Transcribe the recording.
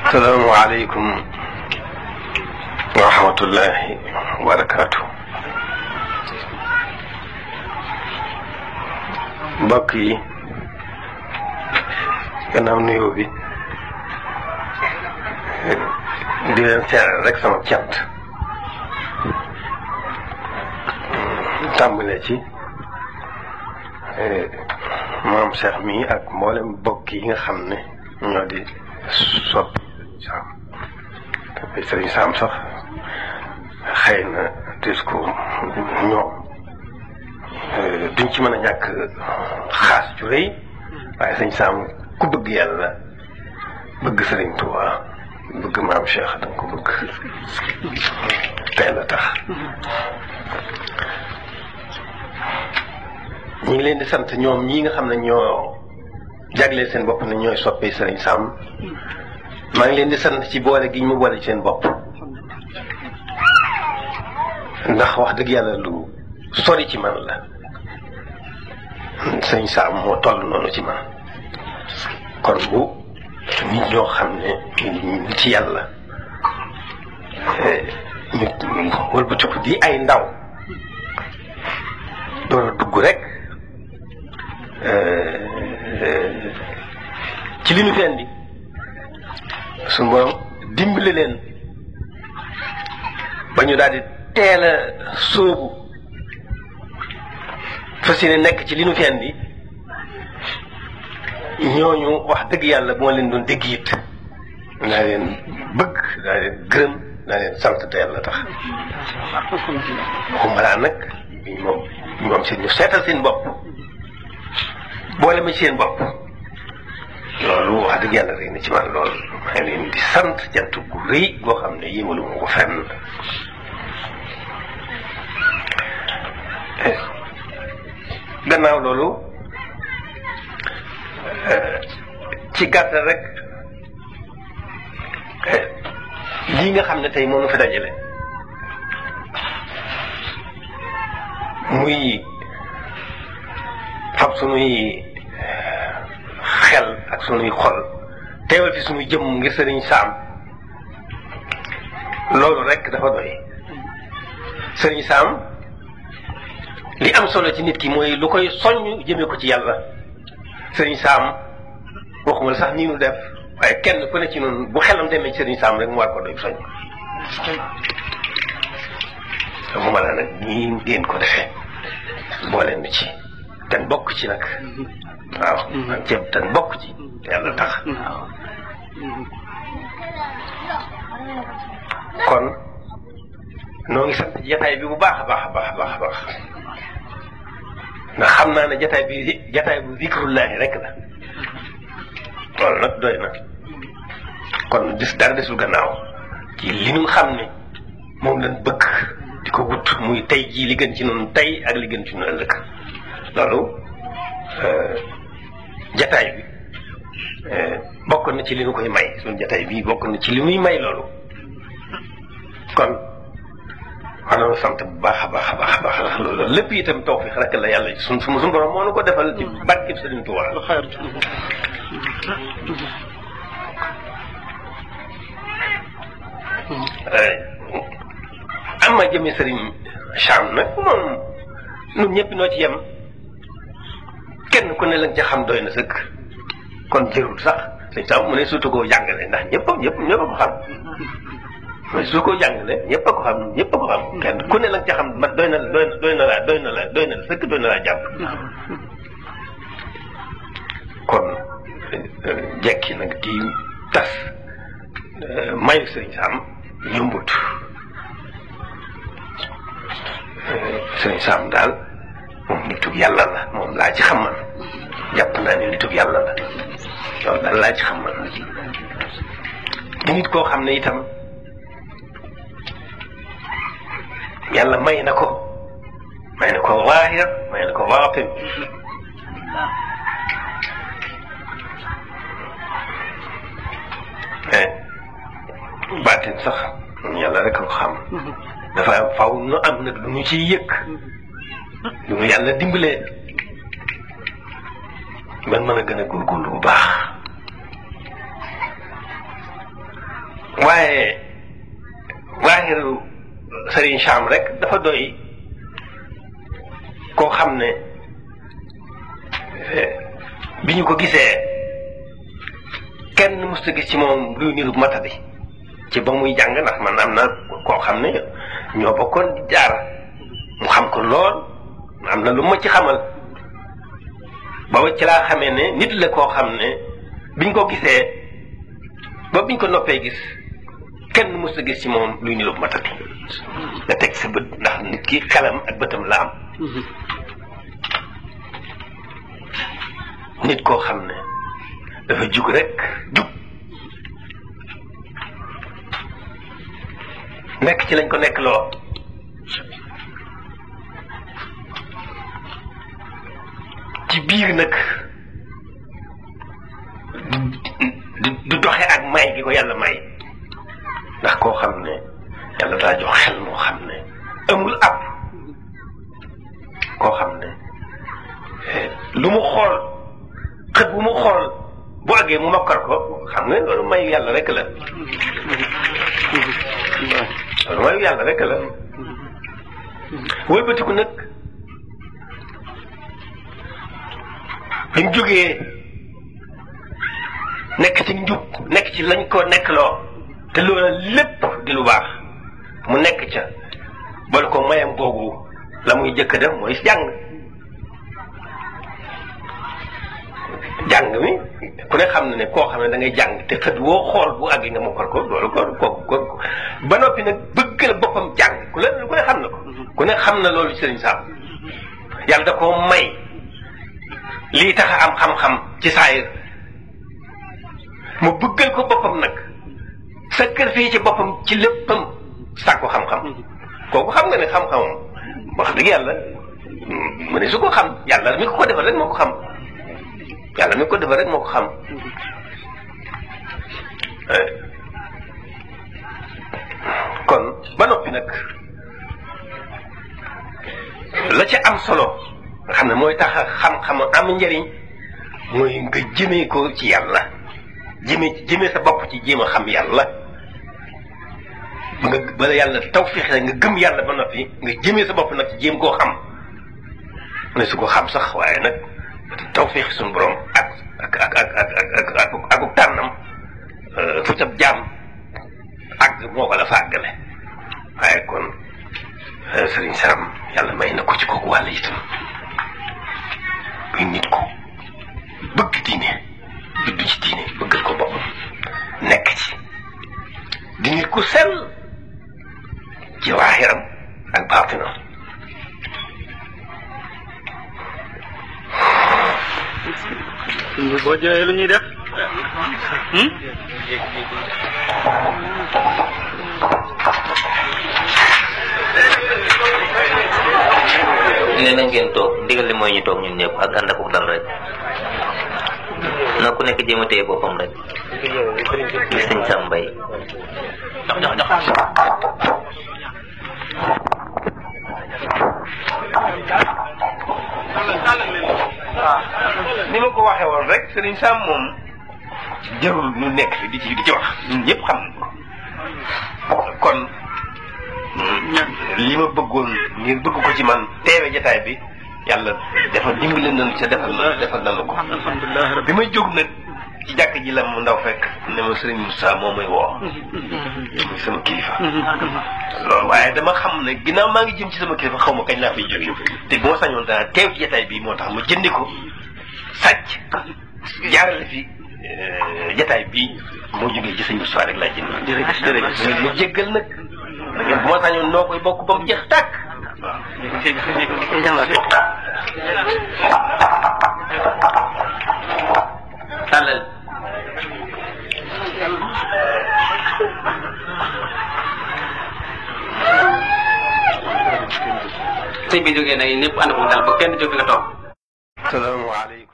السلام عليكم ورحمة الله وبركاته. mbokk yi gannaaw nuyoo bi di leen seeral rek sama cant tàmbale ci maam Cheikh mi ak mboolem mbokk yi nga xam ne ñoo di soppi Sam Sëriñ Sam sax xëy na des ko ñoom duñ ci mën a ñàkk xaas ju rëy waaye Sëriñ Sam ku bëgg yàlla bëgg Sëriñ Tuubaa bëgg maam Cheikh danga ko bëgg tey la tax ñu ngi leen di sant ñoom ñii nga xam ne ñoo jagleel seen bopp ne ñooy soppee Sëriñ Sam maa ngi leen di sant ci boole gi ñu ma boole ci seen bopp ndax wax dëgg yàlla lu sori ci man la Sëriñ Sam moo toll noonu ci man kon bu nit ñoo xam ne nit ci yàlla ñu wëlbatiku di ay ndaw door a dugg rek ci li ñu fi indi suñu borom dimbali leen ba ñu daal di teel a sóobu fas yéene nekk ci li ñu fi indi ñooñu wax dëgg yàlla bu ma leen doon dégg it naa leen bëgg naa leen gërëm naa leen sant te yàlla tax xumbalaa nag ñoom seen ñu seetal seen bopp boole ma ci seen bopp loolu wax dëgg yàlla rek na ci man lool maa ngi leen di sant jant gu rëy goo xam ne yéemalu ma ko fenn gannaaw loolu ci gàttal rek lii nga xam ne tey moom fi dajale muy fab sunuy xel ak sunuy xol teewal fi sunuy jëmm ngir Sëriñ Sam loolu rek dafa doy Sëriñ Sam li am solo ci nit ki mooy lu koy soññ jëmee ko ci yàlla Sëriñ Sam waxuma la sax nii nu def waaye kenn ku ne ci noonu bu xelam demee ci Sëriñ Sam rek mu war ko doy soññ waxuma la nag nii ngeen ko defee boole nu ci te bokk ci nag waaw ak ceeb te bokk ci te yàlla tax kon noo ngi sant jataay bi bu baax a baax a baax a baax a baax ndax xam naa ne jataay bu zikrullahi rek la loolu nag doy na kon dara desul gannaaw ci li ñu xam ne moom lañ bëgg di ko wut muy tey jii li gën ci noonu tey ak li gën ci noonu ëllëg loolu jataay bi bokk na ci li ñu koy may suñu jataay bi bokk na ci li muy may loolu kon war na sant bu baax a baax a baax a baax loolu lépp itam tawfiix rek la yàlla suñu borom moo nu ko defal ci barkeb Sëriñ Tuubaa am ma jëmee Sëriñ Sam nag moom ñun ñëpp noo ci yem kenn ku ne la nga ca xam doy na sëkk kon jërul sax Sëriñ Sam mu ne surtout koo jàngale ndax ñëpp a ko xam mais su ko jàngale ñëpp a ko xam ñëpp a ko xam kenn ku ne la nga ca xam ma doy na la sëkk doy na laa jàpp kon jekki nag di tas mayu Sëriñ Sam yombut Sëriñ Sam daal moom nitug yàlla la moom laa ci xam man jàpp naa ne nitug yàlla la loolu daal laa ci xam man di nit koo xam ne itam yàlla may na ko zaahir may na ko baatin baatin sax yàlla rek ko xam dafa faw nu am nag lu ñu ciy yëg lu ñu yàlla dimbalee man mën a gën a góorgóorlu bu baax waaye waaxiru Serigne Sam rek dafa doy koo xam ne bi ñu ko gisee kenn mësta gis ci moom luy niru matadi ci ba muy jàng ndax man am na koo xam ne ñoo bokkoon di jaar mu xam ko lool am na lu ma ci xamal booba ci laa xamee ne nit la koo xam ne biñ ko gisee ba biñ ko noppee gis kenn mësta gis ci moom luy niru matadi nga teg sa bët ndax nit ki xelam ak bëtam la am nit koo xam ne dafa jug rek jug nekk ci lañ ko nekk loo ci biir nag du doxe ak may gi ko yàlla may ndax koo xam ne yàlla daa jox xel moo xam ne amul ab koo xam ne lu mu xool xët bu mu xool bu àggee mu mokkal ko xam nga loolu mayu yàlla rek la loolu mayu yàlla rek la wëlbatiku nag bi mu jógee nekk ci njub nekk ci lañ ko nekk loo te loola lépp di lu baax mu nekk ca bala ko mayam googu la muy jëkk def mooy jàng jàng mi ku ne xam ne ne koo xam ne da ngay jàng te xët woo xool bu àgg nga mokkal ko loolu ko ba noppi nag bëgg la boppam jàng ku ne xam na ko ku ne xam na loolu Serigne Sam yàlla da koo may lii tax a am xam-xam ci saayir mu bëggal ko boppam nag sacrifice ci boppam ci léppam sàkku xam-xam kooku xam nga ne xam-xamam wax dëgg yàlla mu ne su ko xam yàlla mi ko defal rek moo ko xam yàlla mi ko defal rek moo ko xam kon ba noppi nag la ci am solo nga xam ne mooy tax xam-xam am njëriñ mooy nga jëmee ko ci yàlla jëmee sa bopp ci jéem a xam yàlla ba nga bala yàlla tawfiix nga gëm yàlla ba noppi nga jëmee sa bopp nag ci jéem koo xam ne su ko xam sax waaye nag tawfiix suñu borom ak tànnam fu ca jaam àgg moo ko la fa àggale waaye kon Serigne Sam yàlla may na ko ci kooku wàll itam muy nit ko bëgg diine juddu ci diine bëggal ko boppam nekk ci di nit ku sell ci waaxiram ak baatinam boo jëlee lu ñuy def nee na ngeen toog ndigal li mooy ñu toog ñun ñëpp ak ànd ak dal rek na ku nekk jéem a téye boppam rek li sëñ Sam Mbaye jox ni ma ko waxee woon rek Serigne Sam moom jarul ñu nekk fi di ci wax ñun ñëpp xam kon li ma bëggoon ngeen bëgg ko ci man teewe jataay bi yàlla dafa dimbali nañu ca defal nañu ko bi may jóg nag ci jàkk ji la mu ndaw fekk ne ma Serigne Moussa moo may woo muy sama kilifa loolu waaye dama xam ne ginnaaw maa ngi jëm ci sama kilifa xaw ma kañ laa fay jóge te bu ma sañoon dana teew ci jataay bi moo tax ma jëndi ko sàcc jaarale fi jataay bi moo jógee ci sëñ Moussa rek laa jënd jërëjëf mu jéggal nag ngeen bu ma sañoon noo koy bokk ba mu jeex tàkk tàllal sëñ bi jógee nag ñëpp ànd ko dal ba kenn jóg nga toog. salaamaaleykum.